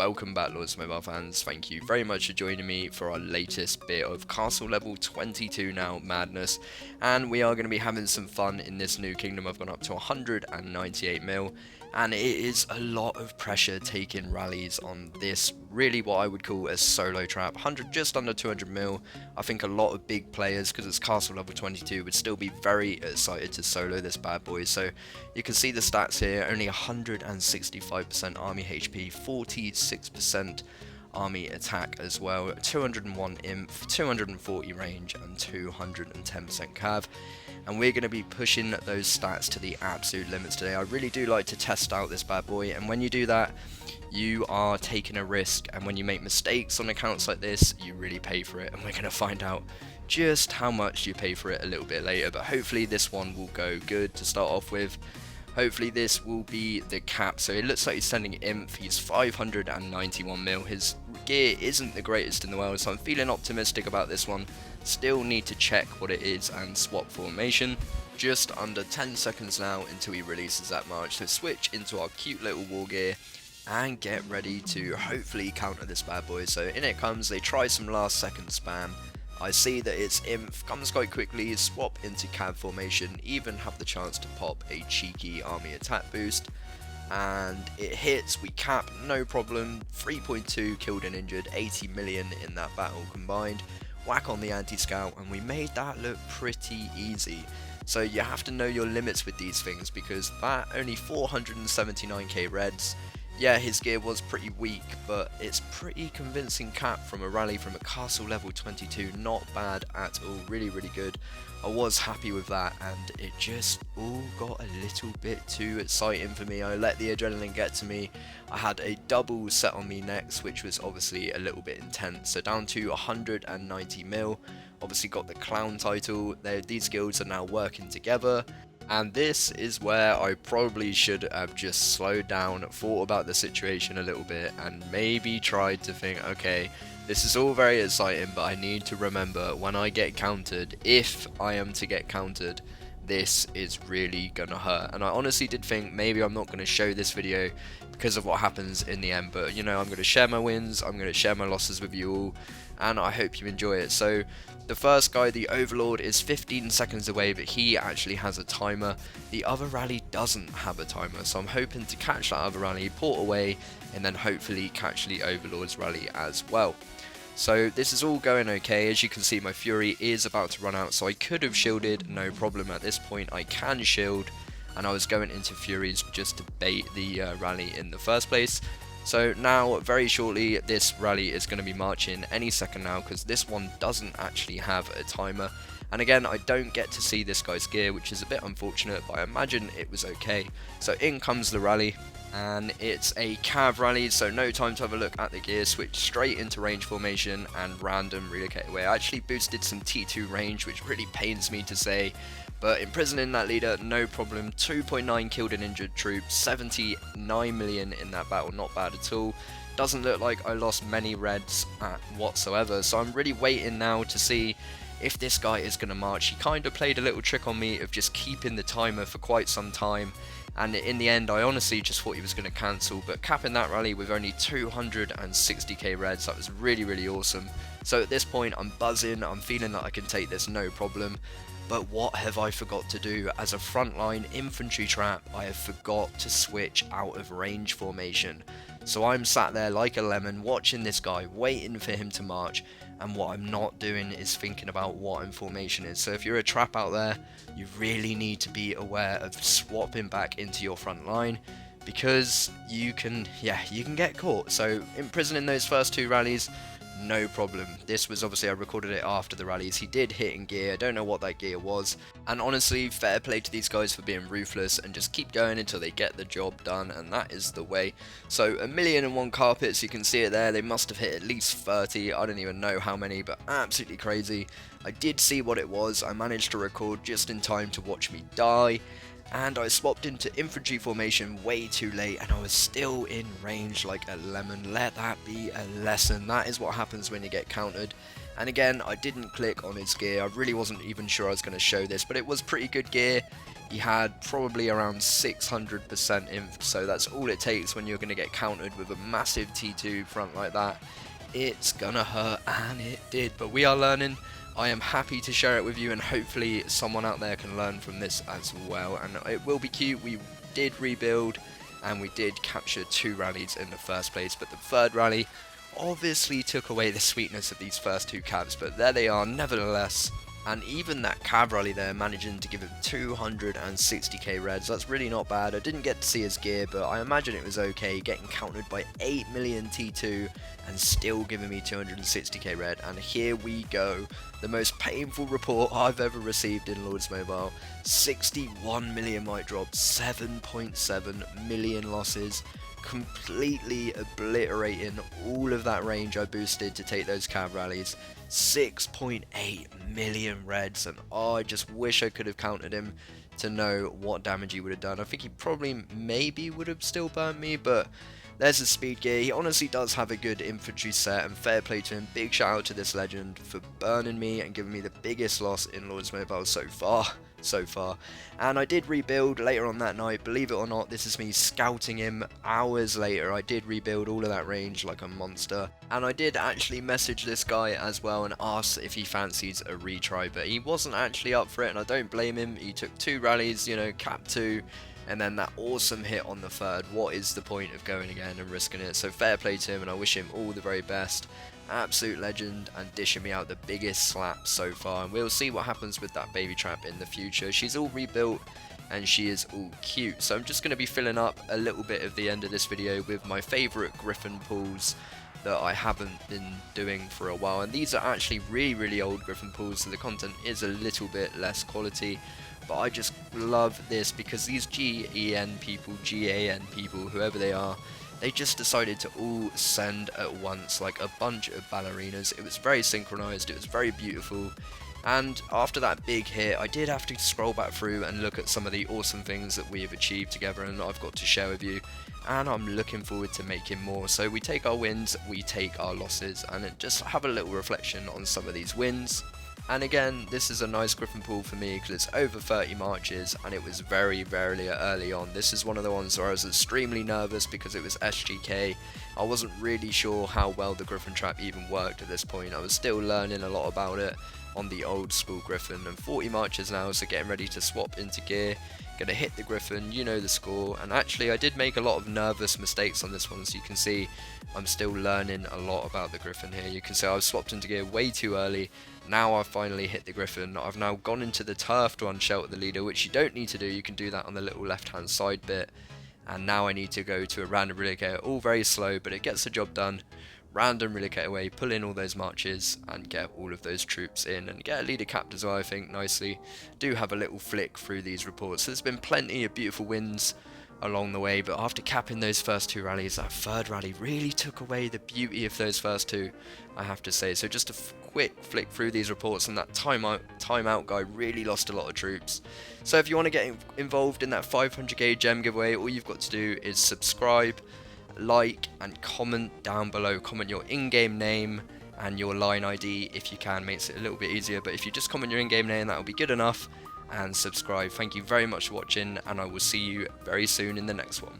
welcome back, Lords Mobile fans. Thank you very much for joining me for our latest bit of Castle Level 22 now madness, and we are going to be having some fun in this new kingdom. I've gone up to 198 mil, and it is a lot of pressure taking rallies on this really what I would call a solo trap. Just under 200 mil. I think a lot of big players, because it's Castle Level 22, would still be very excited to solo this bad boy. So you can see the stats here, only 165% army HP, 46% army attack as well, 201 imp, 240 range, and 210% cav. And we're going to be pushing those stats to the absolute limits today. I really do like to test out this bad boy, and when you do that, you are taking a risk, and when you make mistakes on accounts like this, you really pay for it, and we're going to find out just how much you pay for it a little bit later. But hopefully this one will go good to start off with. Hopefully this will be the cap. So it looks like he's sending imp. He's 591 mil. His gear isn't the greatest in the world, so I'm feeling optimistic about this one. Still need to check what it is and swap formation. Just under 10 seconds now until he releases that march. So switch into our cute little war gear and get ready to hopefully counter this bad boy. So in it comes. They try some last second spam. I see that it's imp, comes quite quickly, swap into cav formation, even have the chance to pop a cheeky army attack boost, and it hits. We cap, no problem, 3.2 killed and injured, 80 million in that battle combined, whack on the anti-scout, and we made that look pretty easy. So you have to know your limits with these things, because that only 479k reds. Yeah, his gear was pretty weak, but it's pretty convincing cap from a rally from a Castle Level 22. Not bad at all, really, really good. I was happy with that, and it just all got a little bit too exciting for me. I let the adrenaline get to me. I had a double set on me next, which was obviously a little bit intense. So down to 190 mil. Obviously got the clown title. These guilds are now working together. And this is where I probably should have just slowed down, thought about the situation a little bit, and maybe tried to think, okay, this is all very exciting, but I need to remember when I get countered, if I am to get countered, this is really gonna hurt. And I honestly did think maybe I'm not going to show this video because of what happens in the end, but you know, I'm going to share my wins, I'm going to share my losses with you all, and I hope you enjoy it. So the first guy, the Overlord, is 15 seconds away, but he actually has a timer. The other rally doesn't have a timer, so I'm hoping to catch that other rally, port away, and then hopefully catch the Overlord's rally as well. So this is all going okay. As you can see, my Fury is about to run out, so I could have shielded, no problem at this point. I can shield, and I was going into Furies just to bait the rally in the first place. So now, very shortly, this rally is going to be marching any second now, because this one doesn't actually have a timer. And again, I don't get to see this guy's gear, which is a bit unfortunate, but I imagine it was okay. So in comes the rally, and it's a cav rally, so no time to have a look at the gear. Switch straight into range formation and random relocate away. I actually boosted some T2 range, which really pains me to say, but imprisoning that leader, no problem. 2.9 killed and injured troops, 79 million in that battle, not bad at all. Doesn't look like I lost many reds whatsoever, so I'm really waiting now to see if this guy is going to march. He kind of played a little trick on me of just keeping the timer for quite some time, and in the end I honestly just thought he was going to cancel, but capping that rally with only 260k reds, that was really, really awesome. So at this point I'm buzzing, I'm feeling that I can take this no problem. But what have I forgot to do? As a frontline infantry trap, I have forgot to switch out of range formation. So I'm sat there like a lemon watching this guy, waiting for him to march, and what I'm not doing is thinking about what information is. So if you're a trap out there, you really need to be aware of swapping back into your front line, because you can get caught. So imprisoning those first two rallies, no problem. This was obviously, I recorded it after the rallies. He did hit in gear, I don't know what that gear was, and honestly, fair play to these guys for being ruthless and just keep going until they get the job done, and that is the way. So 1,000,001 carpets, you can see it there. They must have hit at least 30, I don't even know how many, but absolutely crazy. I did see what it was. I managed to record just in time to watch me die, and I swapped into infantry formation way too late, and I was still in range like a lemon. Let that be a lesson. That is what happens when you get countered. And again, I didn't click on his gear. I really wasn't even sure I was going to show this, but it was pretty good gear. he had probably around 600% inf, so that's all it takes when you're going to get countered with a massive T2 front like that. It's gonna hurt, and it did, but we are learning. I am happy to share it with you, and hopefully someone out there can learn from this as well, and it will be cute. We did rebuild, and we did capture 2 rallies in the first place, but the third rally obviously took away the sweetness of these first 2 cabs, but there they are nevertheless. And even that cab rally there, managing to give him 260k reds, that's really not bad. I didn't get to see his gear, but I imagine it was okay, getting countered by 8 million T2 and still giving me 260k red. And here we go, the most painful report I've ever received in Lords Mobile. 61 million might drop, 7.7 million losses, completely obliterating all of that range I boosted to take those cab rallies. 6.8 million reds, and I just wish I could have countered him to know what damage he would have done. I think he probably maybe would have still burnt me, but there's his speed gear. He honestly does have a good infantry set, and fair play to him. Big shout out to this legend for burning me and giving me the biggest loss in Lords Mobile so far. And I did rebuild later on that night, believe it or not. This is me scouting him hours later. I did rebuild all of that range like a monster, and I did actually message this guy as well and ask if he fancies a retry, but he wasn't actually up for it, and I don't blame him. He took 2 rallies, you know, cap 2, and then that awesome hit on the third. What is the point of going again and risking it? So fair play to him, and I wish him all the very best. Absolute legend, and dishing me out the biggest slap so far, and we'll see what happens with that baby trap in the future. She's all rebuilt and she is all cute, so I'm just going to be filling up a little bit of the end of this video with my favourite Griffin pulls that I haven't been doing for a while, and these are actually really old Griffin pulls, so the content is a little bit less quality, but I just love this because these GAN people, whoever they are, they just decided to all send at once like a bunch of ballerinas. It was very synchronized, it was very beautiful, and after that big hit I did have to scroll back through and look at some of the awesome things that we have achieved together and I've got to share with you, and I'm looking forward to making more. So we take our wins, we take our losses, and just have a little reflection on some of these wins. And again, this is a nice Griffin pool for me because it's over 30 marches, and it was very early on. This is one of the ones where I was extremely nervous because it was SGK. I wasn't really sure how well the Griffin trap even worked at this point. I was still learning a lot about it on the old school Griffin, and 40 marches now, so getting ready to swap into gear. Gonna hit the Griffin, you know the score, and actually I did make a lot of nervous mistakes on this one, so you can see I'm still learning a lot about the Griffin here. You can see I've swapped into gear way too early. Now I've finally hit the Griffin. I've now gone into the turf to unshelter the leader, which you don't need to do. You can do that on the little left hand side bit, and now I need to go to a random relocator. All very slow, but it gets the job done. Random relocator away, pull in all those marches and get all of those troops in, and get a leader capped as well, I think, nicely. Do have a little flick through these reports. There's been plenty of beautiful wins along the way, but after capping those first 2 rallies, that third rally really took away the beauty of those first 2, I have to say. So just a quick flick through these reports, and that timeout guy really lost a lot of troops. So if you want to get involved in that 500k gem giveaway, all you've got to do is subscribe, like, and comment down below. Comment your in-game name and your line ID if you can. Makes it a little bit easier, but if you just comment your in-game name, that will be good enough. And subscribe. Thank you very much for watching, and I will see you very soon in the next one.